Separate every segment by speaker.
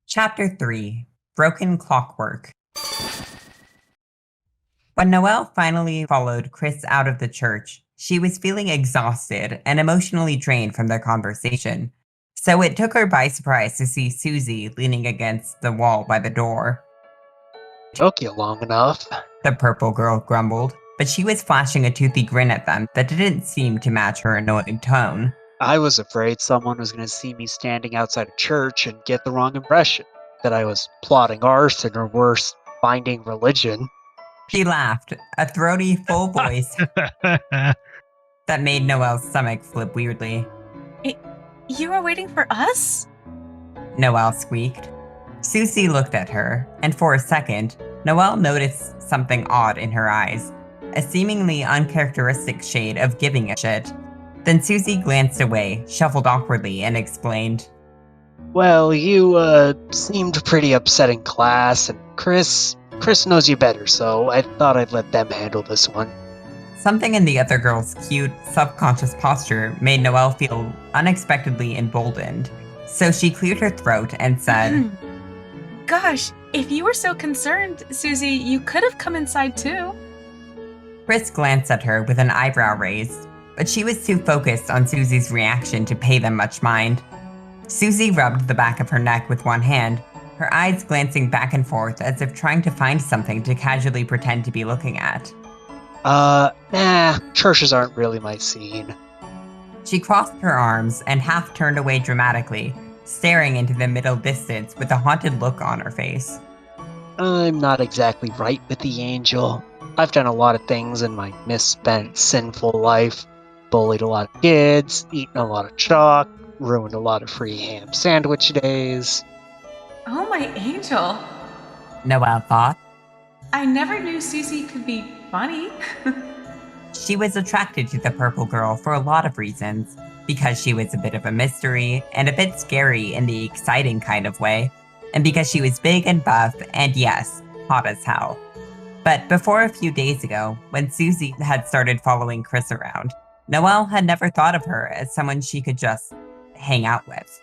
Speaker 1: Chapter 3 Broken Clockwork. When Noelle finally followed Kris out of the church, she was feeling exhausted and emotionally drained from their conversation, so it took her by surprise to see Susie leaning against the wall by the door.
Speaker 2: Took you long enough,
Speaker 1: the purple girl grumbled, but she was flashing a toothy grin at them that didn't seem to match her annoyed tone.
Speaker 2: I was afraid someone was going to see me standing outside a church and get the wrong impression, that I was plotting arson or worse, finding religion.
Speaker 1: She laughed, a throaty, full voice that made Noelle's stomach flip weirdly.
Speaker 3: You were waiting for us?
Speaker 1: Noelle squeaked. Susie looked at her, and for a second, Noelle noticed something odd in her eyes, a seemingly uncharacteristic shade of giving a shit. Then Susie glanced away, shuffled awkwardly, and explained.
Speaker 2: Well, you, seemed pretty upset in class, and Kris knows you better, so I thought I'd let them handle this one.
Speaker 1: Something in the other girl's cute, subconscious posture made Noelle feel unexpectedly emboldened, so she cleared her throat and said,
Speaker 3: Gosh, if you were so concerned, Susie, you could have come inside too.
Speaker 1: Kris glanced at her with an eyebrow raised, but she was too focused on Susie's reaction to pay them much mind. Susie rubbed the back of her neck with one hand, her eyes glancing back and forth as if trying to find something to casually pretend to be looking at.
Speaker 2: Nah, churches aren't really my scene.
Speaker 1: She crossed her arms and half turned away dramatically, staring into the middle distance with a haunted look on her face.
Speaker 2: I'm not exactly right with the angel. I've done a lot of things in my misspent, sinful life. Bullied a lot of kids, eaten a lot of chalk, ruined a lot of free ham sandwich days.
Speaker 3: Oh, my angel.
Speaker 1: Noelle thought.
Speaker 3: I never knew Susie could be funny.
Speaker 1: She was attracted to the purple girl for a lot of reasons, because she was a bit of a mystery and a bit scary in the exciting kind of way, and because she was big and buff and yes, hot as hell. But before a few days ago, when Susie had started following Kris around, Noelle had never thought of her as someone she could just hang out with.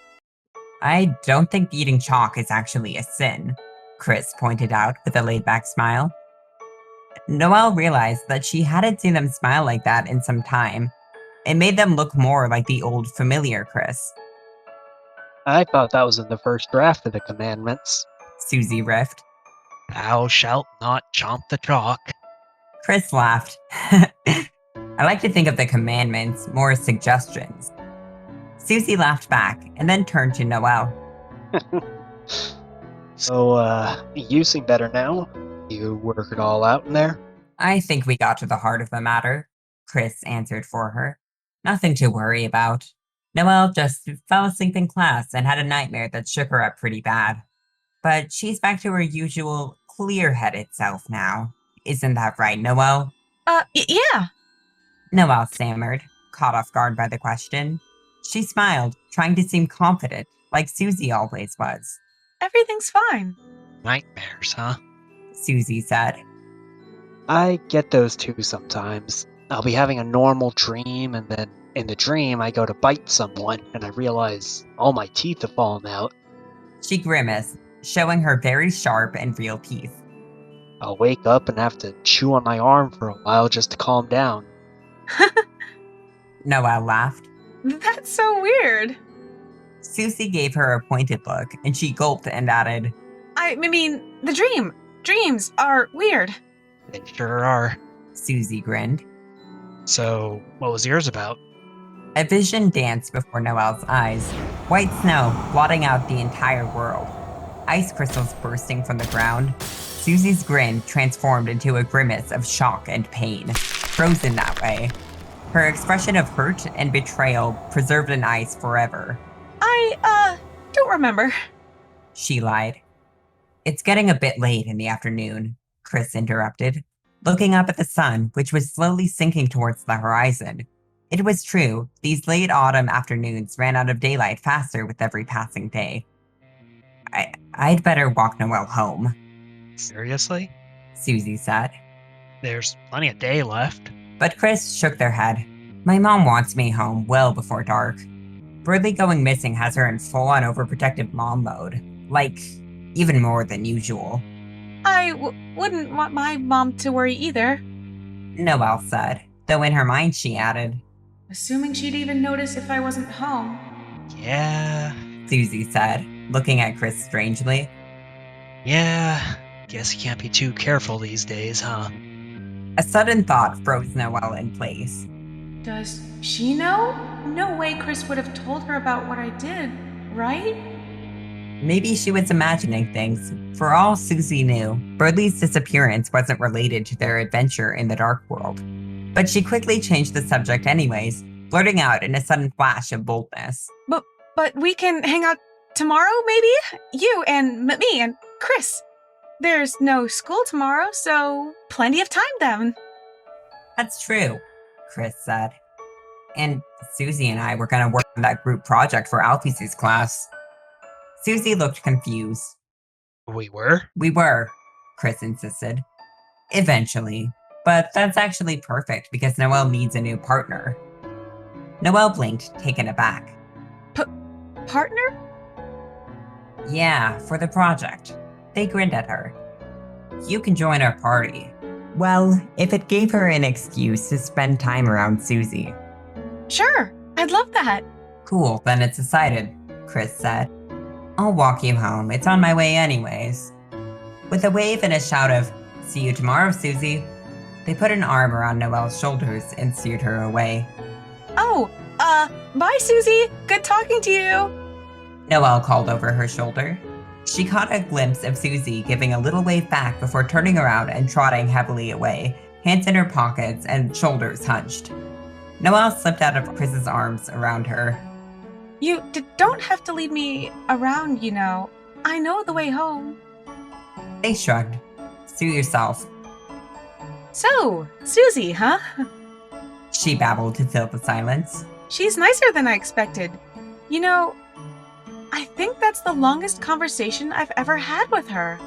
Speaker 1: I don't think eating chalk is actually a sin, Kris pointed out with a laid-back smile. Noelle realized that she hadn't seen them smile like that in some time. It made them look more like the old familiar Kris.
Speaker 2: I thought that was in the first draft of the commandments.
Speaker 1: Susie riffed.
Speaker 2: Thou shalt not chomp the chalk.
Speaker 1: Kris laughed. I like to think of the commandments more as suggestions. Susie laughed back and then turned to Noelle.
Speaker 2: So, you seem better now? You work it all out in there?
Speaker 1: I think we got to the heart of the matter, Kris answered for her. Nothing to worry about. Noelle just fell asleep in class and had a nightmare that shook her up pretty bad. But she's back to her usual clear-headed self now. Isn't that right, Noelle?
Speaker 3: Yeah.
Speaker 1: Noelle stammered, caught off guard by the question. She smiled, trying to seem confident, like Susie always was.
Speaker 3: Everything's fine.
Speaker 2: Nightmares, huh?
Speaker 1: Susie said.
Speaker 2: I get those too sometimes. I'll be having a normal dream, and then in the dream I go to bite someone, and I realize all my teeth have fallen out.
Speaker 1: She grimaced, showing her very sharp and real teeth.
Speaker 2: I'll wake up and have to chew on my arm for a while just to calm down.
Speaker 1: Noelle laughed.
Speaker 3: That's so weird.
Speaker 1: Susie gave her a pointed look, and she gulped and added,
Speaker 3: I mean, the dreams are weird.
Speaker 2: They sure are.
Speaker 1: Susie grinned.
Speaker 2: So, what was yours about?
Speaker 1: A vision danced before Noelle's eyes, white snow blotting out the entire world, ice crystals bursting from the ground. Susie's grin transformed into a grimace of shock and pain, frozen that way. Her expression of hurt and betrayal preserved in ice forever.
Speaker 3: I don't remember.
Speaker 1: She lied. It's getting a bit late in the afternoon, Kris interrupted, looking up at the sun, which was slowly sinking towards the horizon. It was true, these late autumn afternoons ran out of daylight faster with every passing day. I'd better walk Noelle home.
Speaker 2: Seriously?
Speaker 1: Susie said.
Speaker 2: There's plenty of day left.
Speaker 1: But Kris shook their head. My mom wants me home well before dark. Bradley going missing has her in full-on overprotective mom mode. Like, even more than usual.
Speaker 3: I wouldn't want my mom to worry either.
Speaker 1: Noelle said, though in her mind she added,
Speaker 3: Assuming she'd even notice if I wasn't home.
Speaker 2: Yeah,
Speaker 1: Susie said, looking at Kris strangely.
Speaker 2: yeah. Guess you can't be too careful these days, huh?
Speaker 1: A sudden thought froze Noelle in place.
Speaker 3: Does she know? No way Kris would have told her about what I did, right?
Speaker 1: Maybe she was imagining things. For all Susie knew, Birdley's disappearance wasn't related to their adventure in the Dark World. But she quickly changed the subject anyways, blurting out in a sudden flash of boldness.
Speaker 3: But we can hang out tomorrow, maybe? You and me and Kris. There's no school tomorrow, so plenty of time then.
Speaker 1: That's true, Kris said. And Susie and I were going to work on that group project for Alphys' class. Susie looked confused.
Speaker 2: We were?
Speaker 1: We were, Kris insisted. Eventually. But that's actually perfect because Noelle needs a new partner. Noelle blinked, taken aback.
Speaker 3: Partner?
Speaker 1: Yeah, for the project. They grinned at her. You can join our party. Well, if it gave her an excuse to spend time around Susie.
Speaker 3: Sure, I'd love that.
Speaker 1: Cool, then it's decided, Kris said. I'll walk you home. It's on my way anyways. With a wave and a shout of, see you tomorrow, Susie, they put an arm around Noelle's shoulders and steered her away.
Speaker 3: Oh, bye, Susie. Good talking to you.
Speaker 1: Noelle called over her shoulder. She caught a glimpse of Susie giving a little wave back before turning around and trotting heavily away, hands in her pockets and shoulders hunched. Noelle slipped out of Kris's arms around her.
Speaker 3: You don't have to lead me around, you know. I know the way home.
Speaker 1: They shrugged. Suit yourself.
Speaker 3: So, Susie, huh?
Speaker 1: She babbled to fill the silence.
Speaker 3: She's nicer than I expected. You know, I think that's the longest conversation I've ever had with her.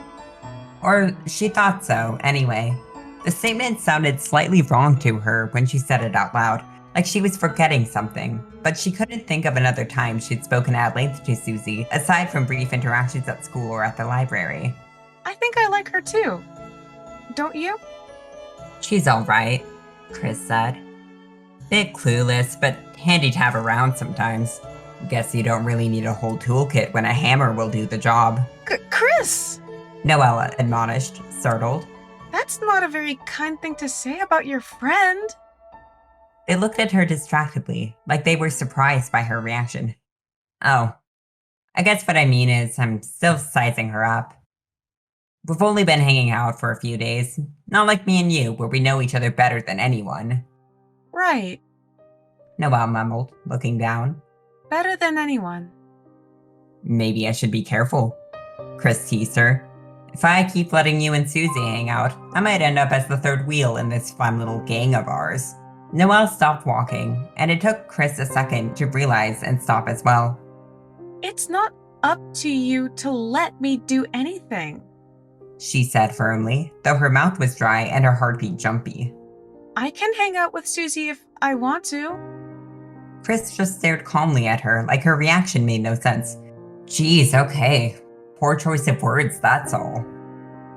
Speaker 1: Or she thought so, anyway. The statement sounded slightly wrong to her when she said it out loud, like she was forgetting something, but she couldn't think of another time she'd spoken at length to Susie, aside from brief interactions at school or at the library.
Speaker 3: I think I like her too. Don't you?
Speaker 1: She's alright, Kris said. Bit clueless, but handy to have around sometimes. Guess you don't really need a whole toolkit when a hammer will do the job.
Speaker 3: Kris!
Speaker 1: Noelle admonished, startled.
Speaker 3: That's not a very kind thing to say about your friend.
Speaker 1: They looked at her distractedly, like they were surprised by her reaction. Oh, I guess what I mean is I'm still sizing her up. We've only been hanging out for a few days, not like me and you, where we know each other better than anyone.
Speaker 3: Right.
Speaker 1: Noelle mumbled, looking down.
Speaker 3: Better than anyone.
Speaker 1: Maybe I should be careful, Kris teased her. If I keep letting you and Susie hang out, I might end up as the third wheel in this fun little gang of ours. Noelle stopped walking, and it took Kris a second to realize and stop as well.
Speaker 3: It's not up to you to let me do anything,
Speaker 1: she said firmly, though her mouth was dry and her heartbeat jumpy.
Speaker 3: I can hang out with Susie if I want to.
Speaker 1: Kris just stared calmly at her, like her reaction made no sense. Geez, okay. Poor choice of words, that's all.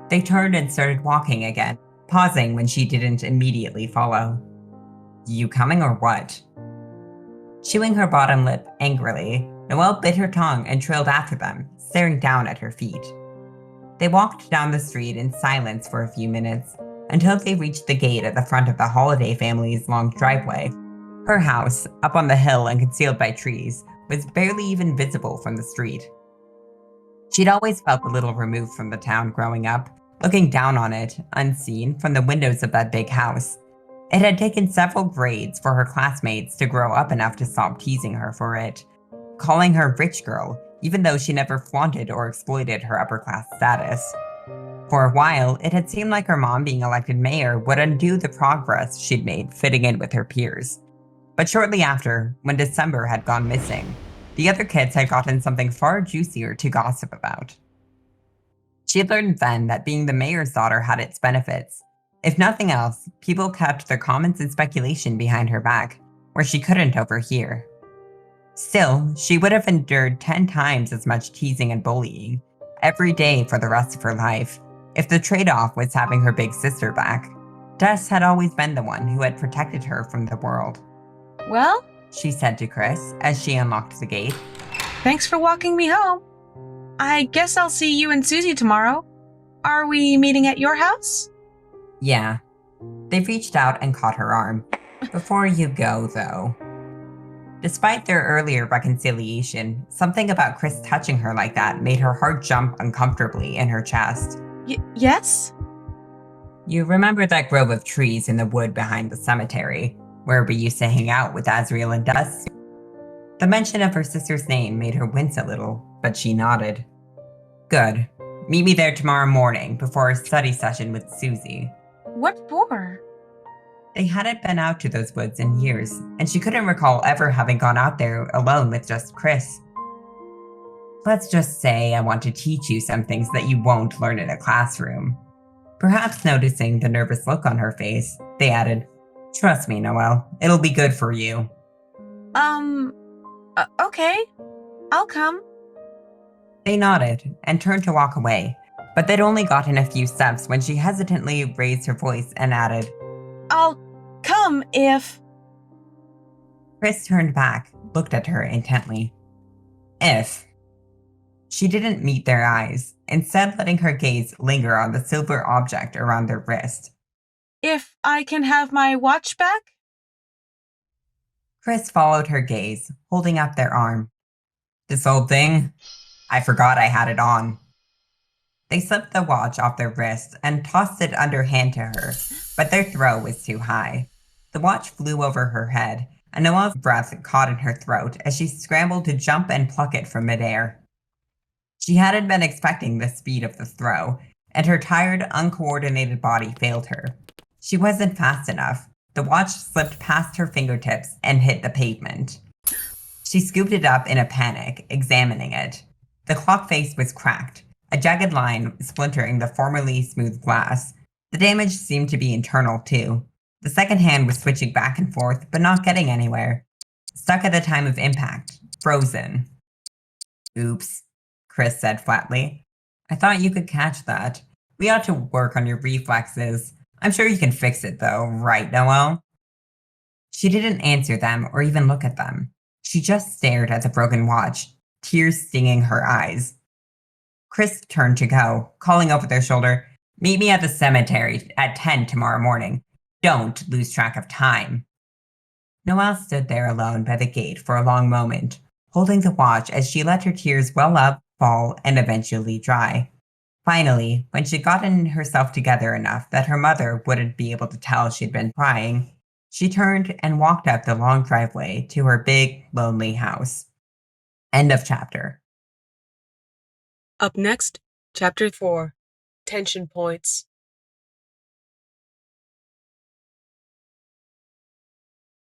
Speaker 1: They turned and started walking again, pausing when she didn't immediately follow. You coming or what? Chewing her bottom lip angrily, Noelle bit her tongue and trailed after them, staring down at her feet. They walked down the street in silence for a few minutes, until they reached the gate at the front of the Holiday family's long driveway. Her house, up on the hill and concealed by trees, was barely even visible from the street. She'd always felt a little removed from the town growing up, looking down on it, unseen, from the windows of that big house. It had taken several grades for her classmates to grow up enough to stop teasing her for it, calling her rich girl, even though she never flaunted or exploited her upper-class status. For a while, it had seemed like her mom being elected mayor would undo the progress she'd made fitting in with her peers. But shortly after, when December had gone missing, the other kids had gotten something far juicier to gossip about. She had learned then that being the mayor's daughter had its benefits. If nothing else, people kept their comments and speculation behind her back, where she couldn't overhear. Still, she would have endured 10 times as much teasing and bullying, every day for the rest of her life. If the trade-off was having her big sister back, Tess had always been the one who had protected her from the world.
Speaker 3: Well,
Speaker 1: She said to Kris as she unlocked the gate.
Speaker 3: thanks for walking me home. I guess I'll see you and Susie tomorrow. Are we meeting at your house?
Speaker 1: Yeah. They reached out and caught her arm. Before you go, though. Despite their earlier reconciliation, something about Kris touching her like that made her heart jump uncomfortably in her chest.
Speaker 3: Yes?
Speaker 1: You remember that grove of trees in the wood behind the cemetery, where we used to hang out with Azriel and Dust? The mention of her sister's name made her wince a little, but she nodded. Good. Meet me there tomorrow morning before a study session with Susie.
Speaker 3: What for?
Speaker 1: They hadn't been out to those woods in years, and she couldn't recall ever having gone out there alone with just Kris. Let's just say I want to teach you some things that you won't learn in a classroom. Perhaps noticing the nervous look on her face, they added, Trust me, Noelle, it'll be good for you.
Speaker 3: Okay. I'll come.
Speaker 1: They nodded and turned to walk away, but they'd only gotten a few steps when she hesitantly raised her voice and added,
Speaker 3: I'll come if...
Speaker 1: Kris turned back, looked at her intently. If. She didn't meet their eyes, instead letting her gaze linger on the silver object around their wrist.
Speaker 3: If I can have my watch back?
Speaker 1: Kris followed her gaze, holding up their arm. This old thing? I forgot I had it on. They slipped the watch off their wrist and tossed it underhand to her, but their throw was too high. The watch flew over her head, and Noelle's breath caught in her throat as she scrambled to jump and pluck it from midair. She hadn't been expecting the speed of the throw, and her tired, uncoordinated body failed her. She wasn't fast enough. The watch slipped past her fingertips and hit the pavement. She scooped it up in a panic, examining it. The clock face was cracked, a jagged line splintering the formerly smooth glass. The damage seemed to be internal, too. The second hand was switching back and forth, but not getting anywhere. Stuck at the time of impact. Frozen. Oops, Kris said flatly. I thought you could catch that. We ought to work on your reflexes. I'm sure you can fix it, though, right, Noelle? She didn't answer them or even look at them. She just stared at the broken watch, tears stinging her eyes. Kris turned to go, calling over their shoulder, Meet me at the cemetery at 10 tomorrow morning. Don't lose track of time. Noelle stood there alone by the gate for a long moment, holding the watch as she let her tears well up, fall, and eventually dry. Finally, when she'd gotten herself together enough that her mother wouldn't be able to tell she'd been crying, she turned and walked up the long driveway to her big, lonely house. End of chapter.
Speaker 4: Up next, Chapter 4, Tension Points.